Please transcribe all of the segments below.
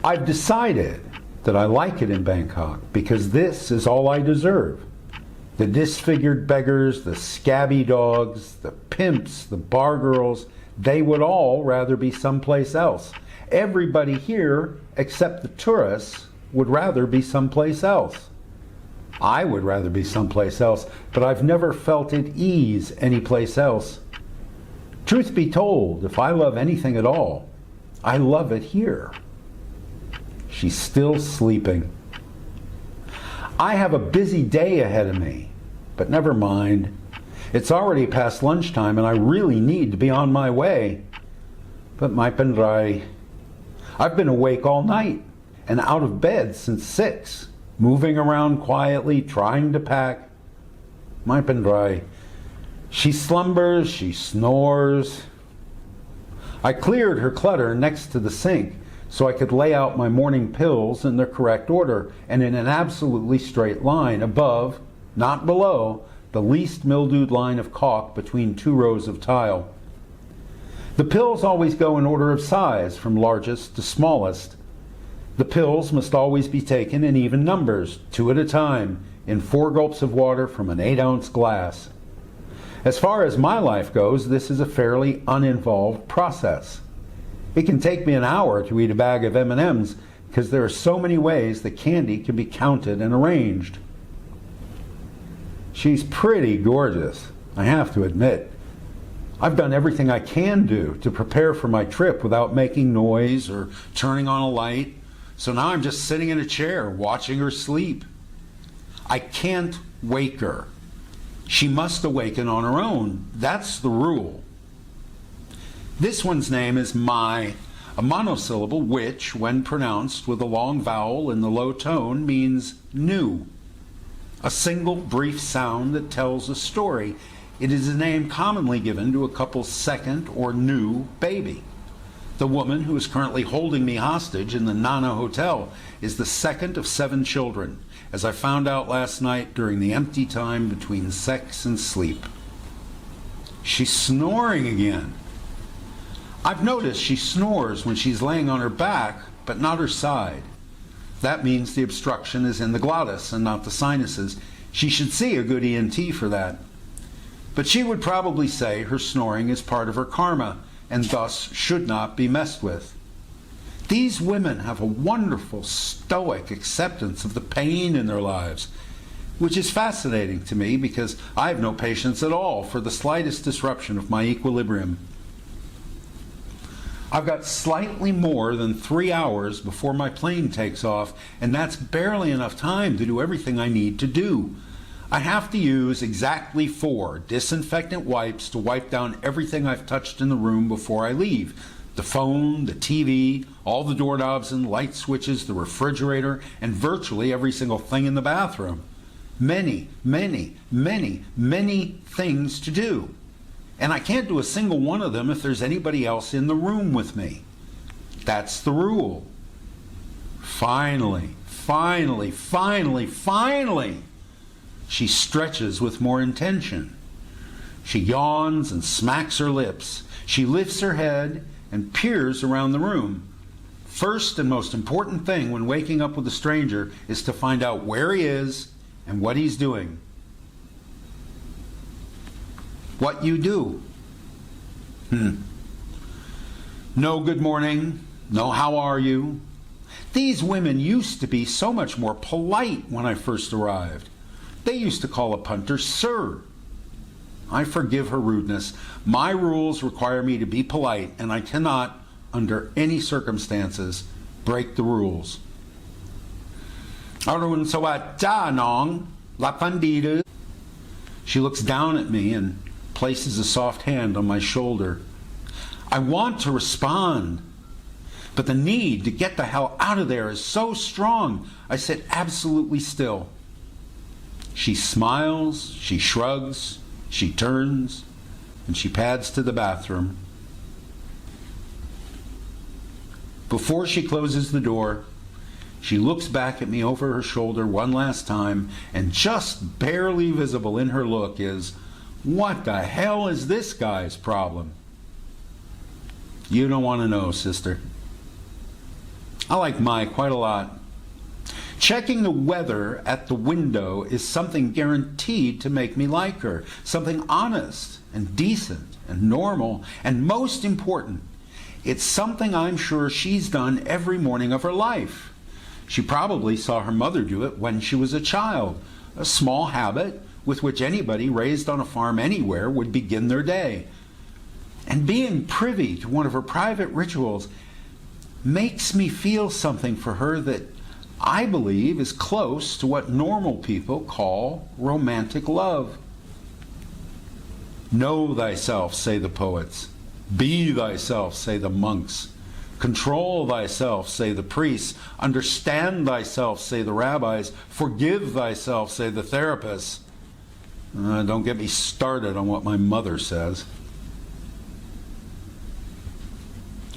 I've decided that I like it in Bangkok because this is all I deserve. The disfigured beggars, the scabby dogs, the pimps, the bar girls, they would all rather be someplace else. Everybody here, except the tourists, would rather be someplace else. I would rather be someplace else, but I've never felt at ease anyplace else. Truth be told, if I love anything at all, I love it here. She's still sleeping. I have a busy day ahead of me, but never mind. It's already past lunchtime and I really need to be on my way. But my pendrai, I've been awake all night and out of bed since 6, moving around quietly, trying to pack. My pendrai, she slumbers, she snores. I cleared her clutter next to the sink so I could lay out my morning pills in their correct order and in an absolutely straight line above, not below, the least mildewed line of caulk between 2 rows of tile. The pills always go in order of size, from largest to smallest. The pills must always be taken in even numbers, 2 at a time, in 4 gulps of water from an 8-ounce glass. As far as my life goes, this is a fairly uninvolved process. It can take me an hour to eat a bag of M&Ms because there are so many ways that candy can be counted and arranged. She's pretty gorgeous, I have to admit. I've done everything I can do to prepare for my trip without making noise or turning on a light, so now I'm just sitting in a chair watching her sleep. I can't wake her. She must awaken on her own. That's the rule. This one's name is Mai, a monosyllable which, when pronounced with a long vowel in the low tone, means new. A single brief sound that tells a story. It is a name commonly given to a couple's second or new baby. The woman who is currently holding me hostage in the Nana Hotel is the second of 7 children, as I found out last night during the empty time between sex and sleep. She's snoring again. I've noticed she snores when she's laying on her back, but not her side. That means the obstruction is in the glottis and not the sinuses. She should see a good ENT for that. But she would probably say her snoring is part of her karma and thus should not be messed with. These women have a wonderful stoic acceptance of the pain in their lives, which is fascinating to me because I have no patience at all for the slightest disruption of my equilibrium. I've got slightly more than 3 hours before my plane takes off, and that's barely enough time to do everything I need to do. I have to use exactly 4 disinfectant wipes to wipe down everything I've touched in the room before I leave. The phone, the TV, all the doorknobs and light switches, the refrigerator, and virtually every single thing in the bathroom. Many, many, many, many things to do. And I can't do a single one of them if there's anybody else in the room with me. That's the rule. Finally, finally, finally, finally, she stretches with more intention. She yawns and smacks her lips. She lifts her head and peers around the room. First and most important thing when waking up with a stranger is to find out where he is and what he's doing. What you do? No good morning, no how are you. These women used to be so much more polite when I first arrived. They used to call a punter sir. I forgive her rudeness. My rules require me to be polite, and I cannot, under any circumstances, break the rules. Arun sawat cha nong, la pandida. She looks down at me and places a soft hand on my shoulder. I want to respond, but the need to get the hell out of there is so strong. I sit absolutely still. She smiles, she shrugs, she turns, and she pads to the bathroom. Before she closes the door, she looks back at me over her shoulder one last time, and just barely visible in her look is, what the hell is this guy's problem? You don't want to know, sister. I like Mai quite a lot. Checking the weather at the window is something guaranteed to make me like her, something honest and decent and normal, and most important, it's something I'm sure she's done every morning of her life. She probably saw her mother do it when she was a child, a small habit with which anybody raised on a farm anywhere would begin their day. And being privy to one of her private rituals makes me feel something for her that I believe is close to what normal people call romantic love. Know thyself, say the poets. Be thyself, say the monks. Control thyself, say the priests. Understand thyself, say the rabbis. Forgive thyself, say the therapists. Don't get me started on what my mother says.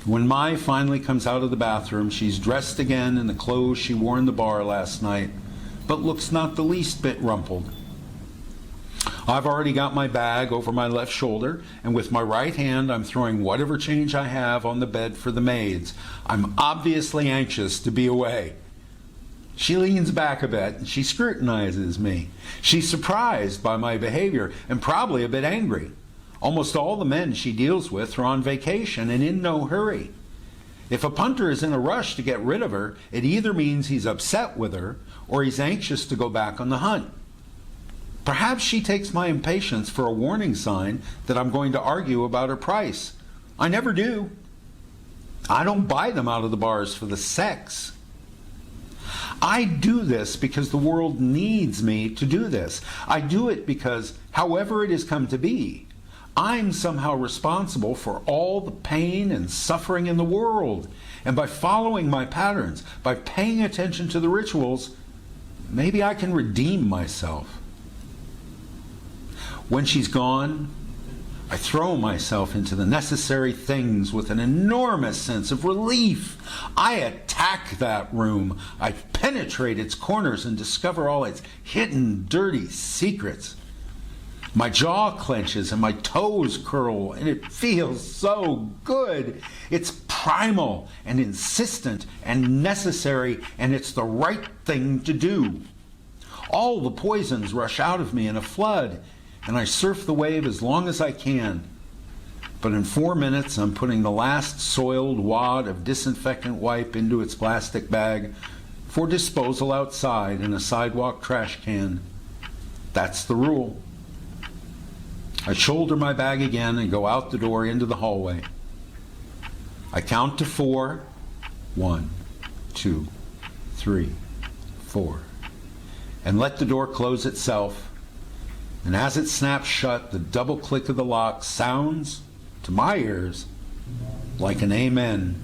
When Mai finally comes out of the bathroom, she's dressed again in the clothes she wore in the bar last night, but looks not the least bit rumpled. I've already got my bag over my left shoulder, and with my right hand I'm throwing whatever change I have on the bed for the maids. I'm obviously anxious to be away. She leans back a bit and she scrutinizes me. She's surprised by my behavior and probably a bit angry. Almost all the men she deals with are on vacation and in no hurry. If a punter is in a rush to get rid of her, it either means he's upset with her or he's anxious to go back on the hunt. Perhaps she takes my impatience for a warning sign that I'm going to argue about her price. I never do. I don't buy them out of the bars for the sex. I do this because the world needs me to do this. I do it because, however it has come to be, I'm somehow responsible for all the pain and suffering in the world. And by following my patterns, by paying attention to the rituals, maybe I can redeem myself. When she's gone, I throw myself into the necessary things with an enormous sense of relief. I attack that room. I penetrate its corners and discover all its hidden, dirty secrets. My jaw clenches and my toes curl, and it feels so good. It's primal and insistent and necessary, and it's the right thing to do. All the poisons rush out of me in a flood, and I surf the wave as long as I can. But in 4 minutes, I'm putting the last soiled wad of disinfectant wipe into its plastic bag for disposal outside in a sidewalk trash can. That's the rule. I shoulder my bag again and go out the door into the hallway. I count to 4. 1, 2, 3, 4. And let the door close itself. And as it snaps shut, the double click of the lock sounds, to my ears, like an amen.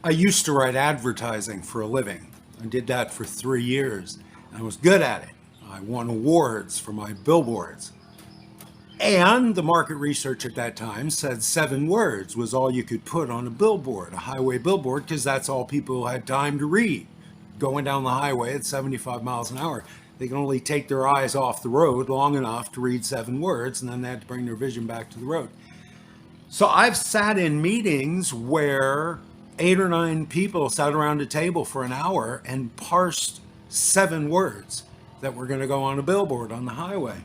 I used to write advertising for a living. I did that for 3 years. I was good at it. I won awards for my billboards. And the market research at that time said 7 words was all you could put on a billboard, a highway billboard, because that's all people had time to read. Going down the highway at 75 miles an hour, they can only take their eyes off the road long enough to read 7 words, and then they had to bring their vision back to the road. So I've sat in meetings where 8 or 9 people sat around a table for an hour and parsed 7 words that were going to go on a billboard on the highway.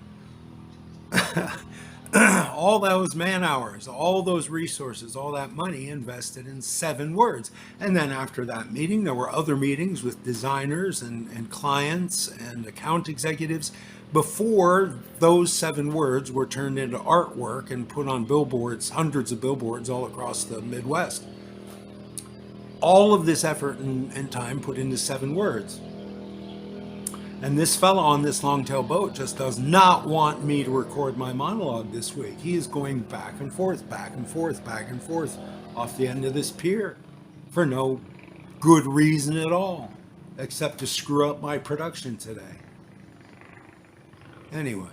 All those man hours, all those resources, all that money invested in 7 words. And then after that meeting, there were other meetings with designers and clients and account executives before those 7 words were turned into artwork and put on billboards, hundreds of billboards all across the Midwest. All of this effort and time put into 7 words. And this fella on this longtail boat just does not want me to record my monologue this week. He is going back and forth, back and forth, back and forth off the end of this pier for no good reason at all, except to screw up my production today. Anyway,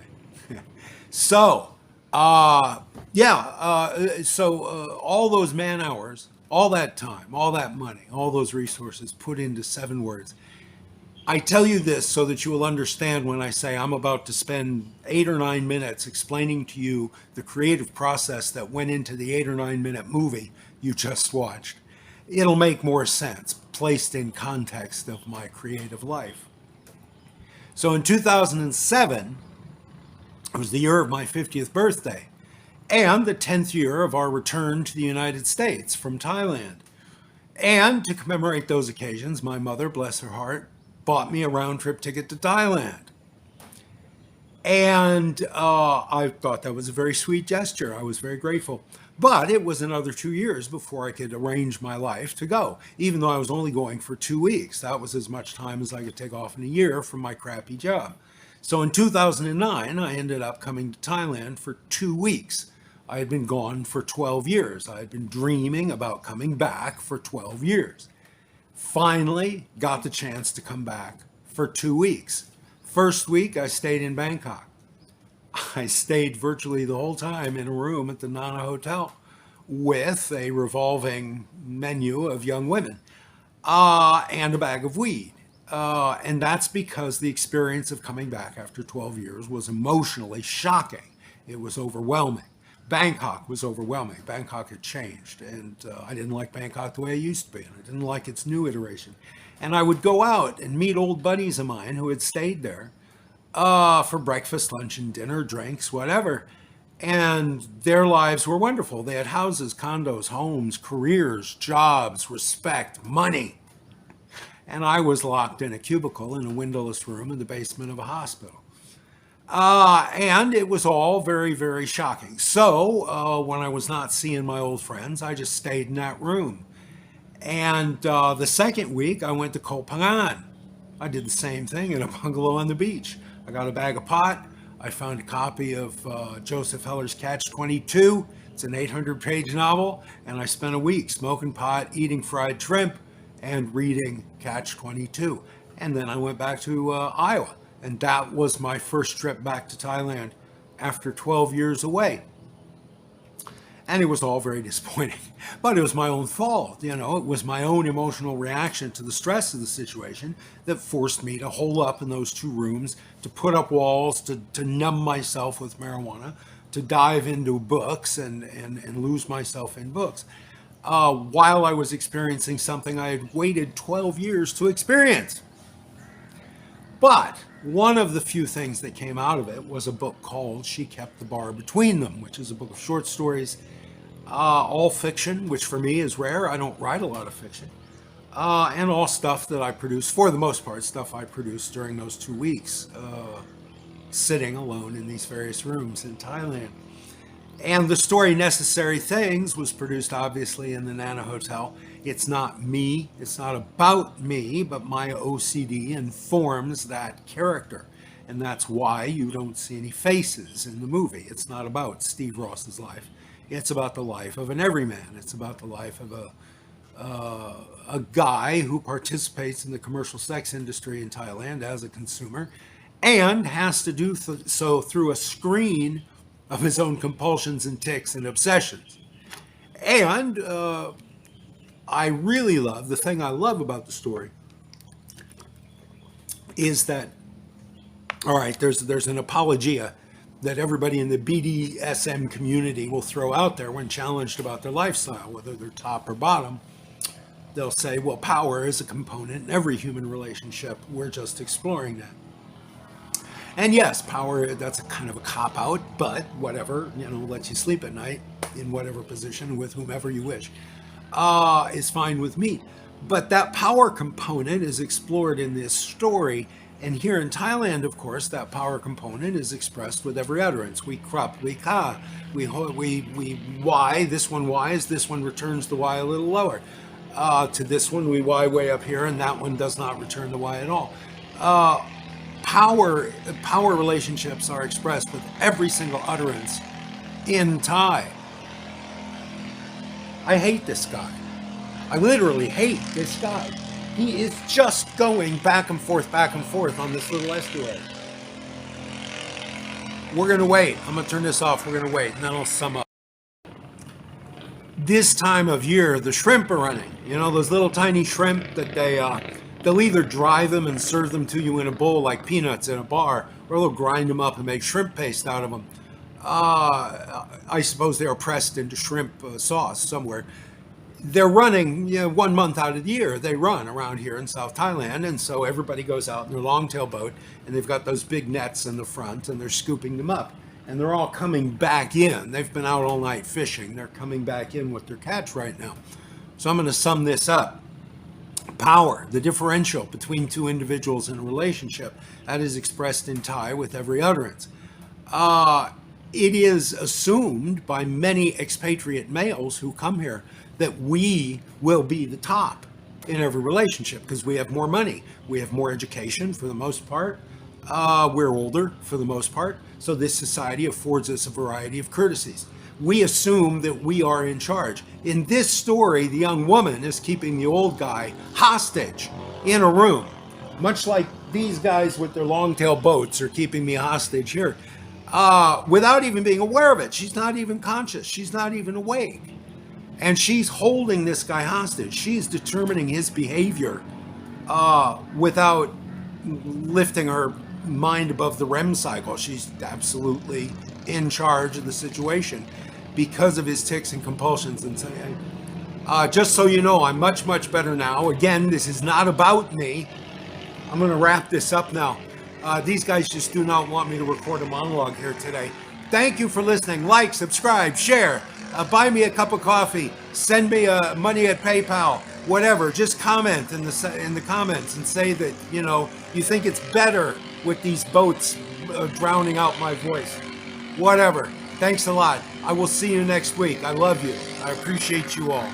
so, all those man hours, all that time, all that money, all those resources put into 7 words. I tell you this so that you will understand when I say I'm about to spend 8 or 9 minutes explaining to you the creative process that went into the 8 or 9 minute movie you just watched. It'll make more sense placed in context of my creative life. So in 2007, it was the year of my 50th birthday and the 10th year of our return to the United States from Thailand. And to commemorate those occasions, my mother, bless her heart, bought me a round-trip ticket to Thailand. And I thought that was a very sweet gesture. I was very grateful. But it was another 2 years before I could arrange my life to go, even though I was only going for 2 weeks. That was as much time as I could take off in a year from my crappy job. So in 2009, I ended up coming to Thailand for 2 weeks. I had been gone for 12 years. I had been dreaming about coming back for 12 years. Finally got the chance to come back for 2 weeks. First week, I stayed in Bangkok. I stayed virtually the whole time in a room at the Nana Hotel with a revolving menu of young women and a bag of weed. And that's because the experience of coming back after 12 years was emotionally shocking. It was overwhelming. Bangkok was overwhelming. Bangkok had changed, and I didn't like Bangkok the way it used to be, and I didn't like its new iteration. And I would go out and meet old buddies of mine who had stayed there for breakfast, lunch, and dinner, drinks, whatever. And their lives were wonderful. They had houses, condos, homes, careers, jobs, respect, money. And I was locked in a cubicle in a windowless room in the basement of a hospital. And it was all very, very shocking. So when I was not seeing my old friends, I just stayed in that room. And the second week, I went to Koh Phangan. I did the same thing in a bungalow on the beach. I got a bag of pot. I found a copy of Joseph Heller's Catch-22. It's an 800-page novel. And I spent a week smoking pot, eating fried shrimp, and reading Catch-22. And then I went back to Iowa. And that was my first trip back to Thailand after 12 years away. And it was all very disappointing, but it was my own fault. It was my own emotional reaction to the stress of the situation that forced me to hole up in those 2 rooms, to put up walls, to numb myself with marijuana, to dive into books and lose myself in books, while I was experiencing something I had waited 12 years to experience. But one of the few things that came out of it was a book called She Kept the Bar Between Them, which is a book of short stories, all fiction, which for me is rare. I don't write a lot of fiction. And all stuff that I produced, for the most part, stuff I produced during those 2 weeks, sitting alone in these various rooms in Thailand. And the story Necessary Things was produced obviously in the Nana Hotel. It's not me, it's not about me, but my OCD informs that character. And that's why you don't see any faces in the movie. It's not about Steve Ross's life. It's about the life of an everyman. It's about the life of a guy who participates in the commercial sex industry in Thailand as a consumer and has to do so through a screen of his own compulsions and tics and obsessions. And I really love, the thing I love about the story is that, all right, there's an apologia that everybody in the BDSM community will throw out there when challenged about their lifestyle, whether they're top or bottom. They'll say, well, power is a component in every human relationship. We're just exploring that. And yes, power, that's a kind of a cop-out, but whatever, lets you sleep at night in whatever position with whomever you wish, is fine with me. But that power component is explored in this story. And here in Thailand, of course, that power component is expressed with every utterance. We krup, we ka, we Y, this one Y's, this one returns the Y a little lower. To this one, we Y way up here, and that one does not return the Y at all. Power relationships are expressed with every single utterance in Thai. I hate this guy. I literally hate this guy. He is just going back and forth on this little estuary. We're going to wait. I'm going to turn this off. We're going to wait, and then I'll sum up. This time of year, the shrimp are running. You know, those little tiny shrimp that they'll either dry them and serve them to you in a bowl like peanuts in a bar, or they'll grind them up and make shrimp paste out of them. I suppose they are pressed into shrimp sauce somewhere. They're running, 1 month out of the year. They run around here in South Thailand, and so everybody goes out in their longtail boat, and they've got those big nets in the front, and they're scooping them up. And they're all coming back in. They've been out all night fishing. They're coming back in with their catch right now. So I'm going to sum this up. Power, the differential between two individuals in a relationship, that is expressed in Thai with every utterance. It is assumed by many expatriate males who come here that we will be the top in every relationship because we have more money. We have more education for the most part. We're older for the most part. So this society affords us a variety of courtesies. We assume that we are in charge. In this story, the young woman is keeping the old guy hostage in a room, much like these guys with their long-tail boats are keeping me hostage here, without even being aware of it. She's not even conscious. She's not even awake. And she's holding this guy hostage. She's determining his behavior without lifting her mind above the REM cycle. She's absolutely in charge of the situation because of his tics and compulsions. And just so you know, I'm much, much better now. Again, this is not about me. I'm going to wrap this up now. These guys just do not want me to record a monologue here today. Thank you for listening. Like, subscribe, share, buy me a cup of coffee, send me money at PayPal, whatever. Just comment in the comments and say that, you think it's better with these boats drowning out my voice. Whatever. Thanks a lot. I will see you next week. I love you. I appreciate you all.